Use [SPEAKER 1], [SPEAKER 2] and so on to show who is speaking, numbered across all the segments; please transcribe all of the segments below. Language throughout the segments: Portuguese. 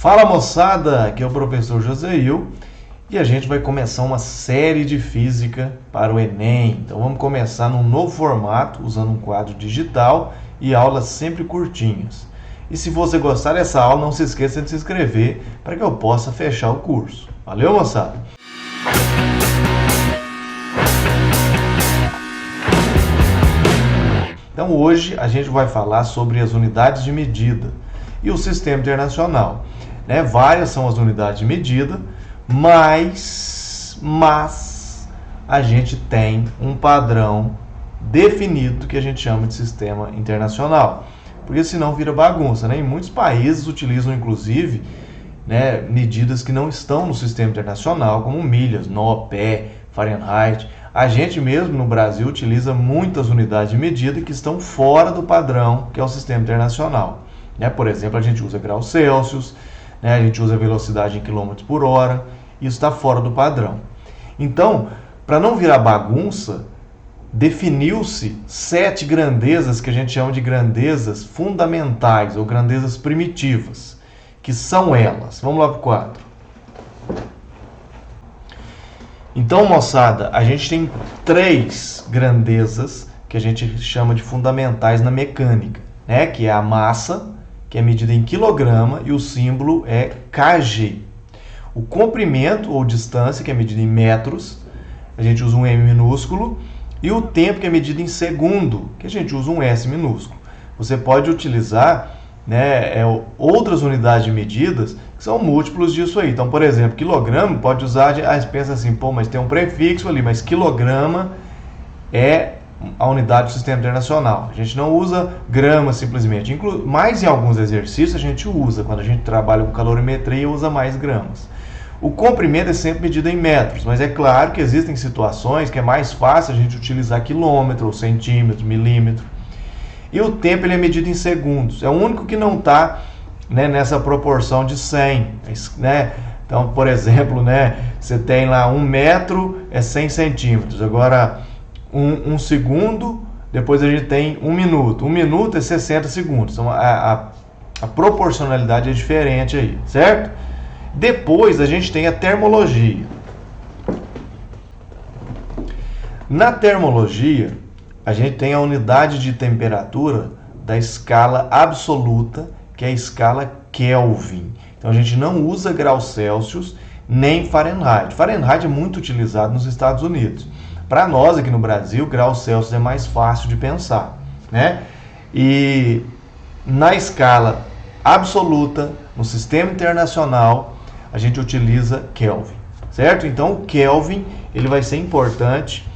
[SPEAKER 1] Fala moçada, aqui é o professor Joséil e a gente vai começar uma série de física para o Enem. Então vamos começar num novo formato, usando um quadro digital e aulas sempre curtinhas. E se você gostar dessa aula, não se esqueça de se inscrever para que eu possa fechar o curso. Valeu, moçada? Então hoje a gente vai falar sobre as unidades de medida e o sistema internacional. Várias são as unidades de medida, mas a gente tem um padrão definido que a gente chama de sistema internacional, porque senão vira bagunça, né? Em muitos países utilizam inclusive medidas que não estão no sistema internacional, como milhas, nó, pé, Fahrenheit. A gente mesmo no Brasil utiliza muitas unidades de medida que estão fora do padrão que é o sistema internacional. Por exemplo, a gente usa graus Celsius, a gente usa velocidade em quilômetros por hora, isso está fora do padrão. Então, para não virar bagunça, definiu-se 7 grandezas que a gente chama de grandezas fundamentais ou grandezas primitivas, que são elas. Vamos lá para o quadro. Então, moçada, a gente tem 3 grandezas que a gente chama de fundamentais na mecânica, que é a massa, que é medida em quilograma, e o símbolo é kg. O comprimento ou distância, que é medida em metros, a gente usa um m minúsculo, e o tempo, que é medido em segundo, que a gente usa um s minúsculo. Você pode utilizar outras unidades de medidas que são múltiplos disso aí. Então, por exemplo, quilograma pode usar, você pensa assim, mas tem um prefixo ali, mas quilograma é a unidade do sistema internacional. A gente não usa grama simplesmente, mas em alguns exercícios a gente usa, quando a gente trabalha com calorimetria, usa mais gramas. O comprimento é sempre medido em metros, mas é claro que existem situações que é mais fácil a gente utilizar quilômetro, ou centímetro, milímetro. E o tempo ele é medido em segundos. É o único que não está nessa proporção de 100. Então, por exemplo, você tem lá 1 metro é 100 centímetros. Agora, um segundo, depois a gente tem 1 minuto. 1 minuto é 60 segundos. Então, a proporcionalidade é diferente aí, certo? Depois a gente tem a termologia. Na termologia, a gente tem a unidade de temperatura da escala absoluta, que é a escala Kelvin. Então a gente não usa graus Celsius nem Fahrenheit. Fahrenheit é muito utilizado nos Estados Unidos. Para nós aqui no Brasil, graus Celsius é mais fácil de pensar, E na escala absoluta, no sistema internacional, a gente utiliza Kelvin, certo? Então o Kelvin ele vai ser importante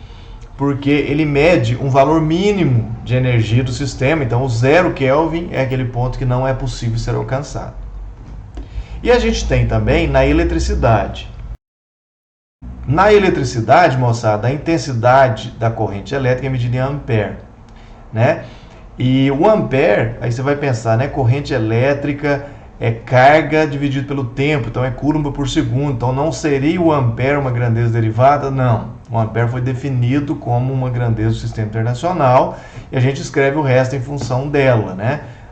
[SPEAKER 1] porque ele mede um valor mínimo de energia do sistema. Então o 0 Kelvin é aquele ponto que não é possível ser alcançado. E a gente tem também na eletricidade. Na eletricidade, moçada, a intensidade da corrente elétrica é medida em ampere, E o ampere, aí você vai pensar, corrente elétrica é carga dividido pelo tempo, então é coulomb por segundo. Então não seria o ampere uma grandeza derivada? Não. O ampere foi definido como uma grandeza do sistema internacional e a gente escreve o resto em função dela,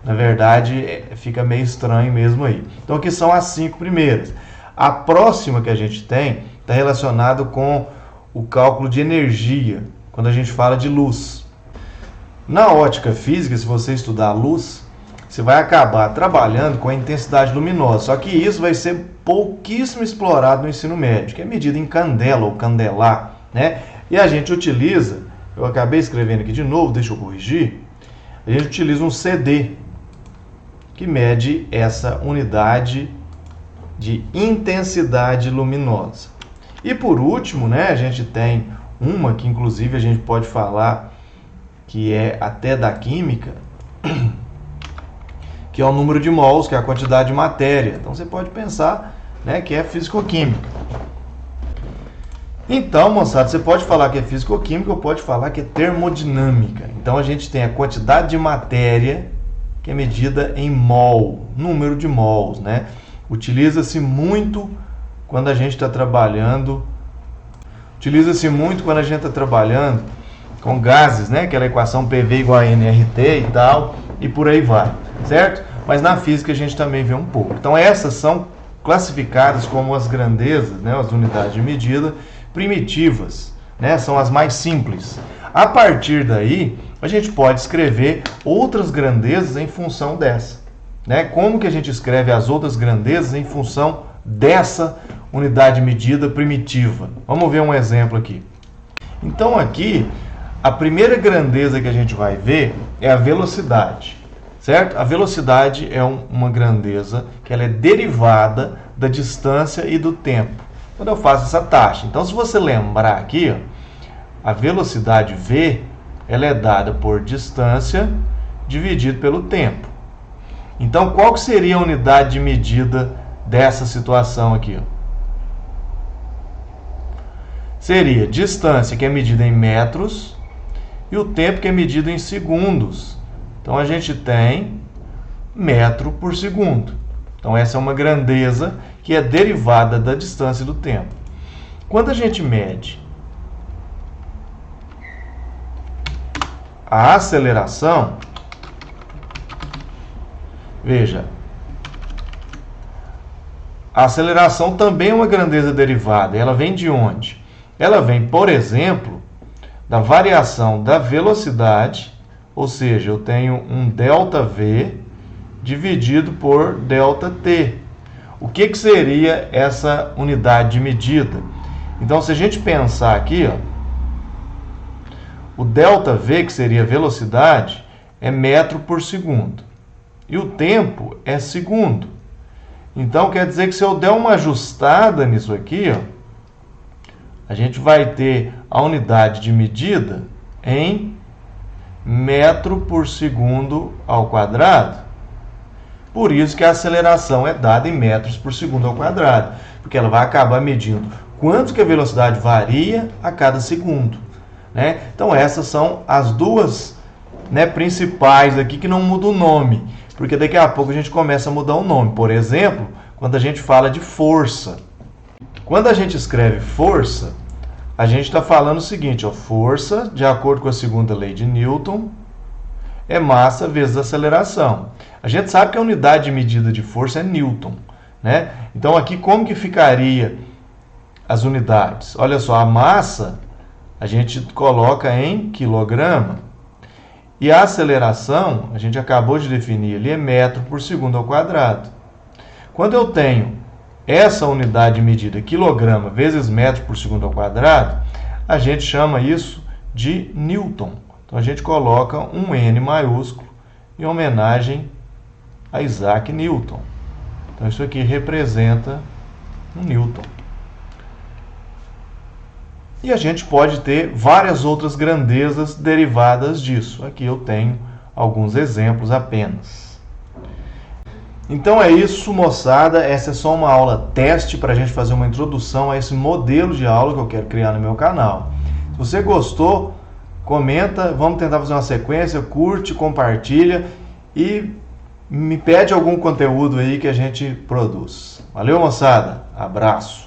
[SPEAKER 1] Na verdade, fica meio estranho mesmo aí. Então aqui são as 5 primeiras. A próxima que a gente tem está relacionado com o cálculo de energia, quando a gente fala de luz. Na ótica física, se você estudar a luz, você vai acabar trabalhando com a intensidade luminosa, só que isso vai ser pouquíssimo explorado no ensino médio, que é medida em candela ou candelar, E a gente utiliza, eu acabei escrevendo aqui de novo, deixa eu corrigir, a gente utiliza um CD, que mede essa unidade de intensidade luminosa. E por último, a gente tem uma que inclusive a gente pode falar que é até da química, que é o número de mols, que é a quantidade de matéria. Então você pode pensar que é físico-química. Então, moçada, você pode falar que é físico-química ou pode falar que é termodinâmica. Então a gente tem a quantidade de matéria, que é medida em mol, número de mols, Utiliza-se muito quando a gente está trabalhando. Com gases, aquela equação PV igual a nRT e tal, e por aí vai, certo? mas na física a gente também vê um pouco. Então essas são classificadas como as grandezas, né, as unidades de medida primitivas, né, são as mais simples. A partir daí, a gente pode escrever outras grandezas em função dessa. Né? Como que a gente escreve as outras grandezas em função dessa unidade de medida primitiva? Vamos ver um exemplo aqui. Então aqui, a primeira grandeza que a gente vai ver é a velocidade, certo? A velocidade é uma grandeza que ela é derivada da distância e do tempo. Quando eu faço essa taxa. Então, se você lembrar aqui, ó, a velocidade v, ela é dada por distância dividido pelo tempo. Então, qual que seria a unidade de medida dessa situação aqui? Ó? Seria distância, que é medida em metros, e o tempo, que é medido em segundos. Então, a gente tem metro por segundo. Então, essa é uma grandeza que é derivada da distância e do tempo. Quando a gente mede a aceleração, veja, a aceleração também é uma grandeza derivada. Ela vem de onde? Ela vem, por exemplo, da variação da velocidade, ou seja, eu tenho um ΔV dividido por ΔT. O que seria essa unidade de medida? Então, se a gente pensar aqui, ó, o ΔV, que seria a velocidade, é metro por segundo. E o tempo é segundo. Então, quer dizer que se eu der uma ajustada nisso aqui, ó, a gente vai ter a unidade de medida em metro por segundo ao quadrado. Por isso que a aceleração é dada em metros por segundo ao quadrado, porque ela vai acabar medindo quanto que a velocidade varia a cada segundo. Né? Então essas são as duas, né, principais aqui que não muda o nome, porque daqui a pouco a gente começa a mudar o nome. Por exemplo, quando a gente fala de força. Quando a gente escreve força, a gente está falando o seguinte, ó, força, de acordo com a segunda lei de Newton, é massa vezes aceleração. A gente sabe que a unidade de medida de força é Newton, né? Então aqui como que ficaria as unidades? Olha só, a massa a gente coloca em quilograma e a aceleração, a gente acabou de definir ali, é metro por segundo ao quadrado. Quando eu tenho essa unidade de medida, quilograma vezes metro por segundo ao quadrado, a gente chama isso de Newton. Então a gente coloca um N maiúsculo em homenagem a Isaac Newton. Então isso aqui representa um Newton. E a gente pode ter várias outras grandezas derivadas disso. Aqui eu tenho alguns exemplos apenas. Então é isso, moçada. Essa é só uma aula teste para a gente fazer uma introdução a esse modelo de aula que eu quero criar no meu canal. Se você gostou, comenta, vamos tentar fazer uma sequência, curte, compartilha e me pede algum conteúdo aí que a gente produz. Valeu, moçada. Abraço.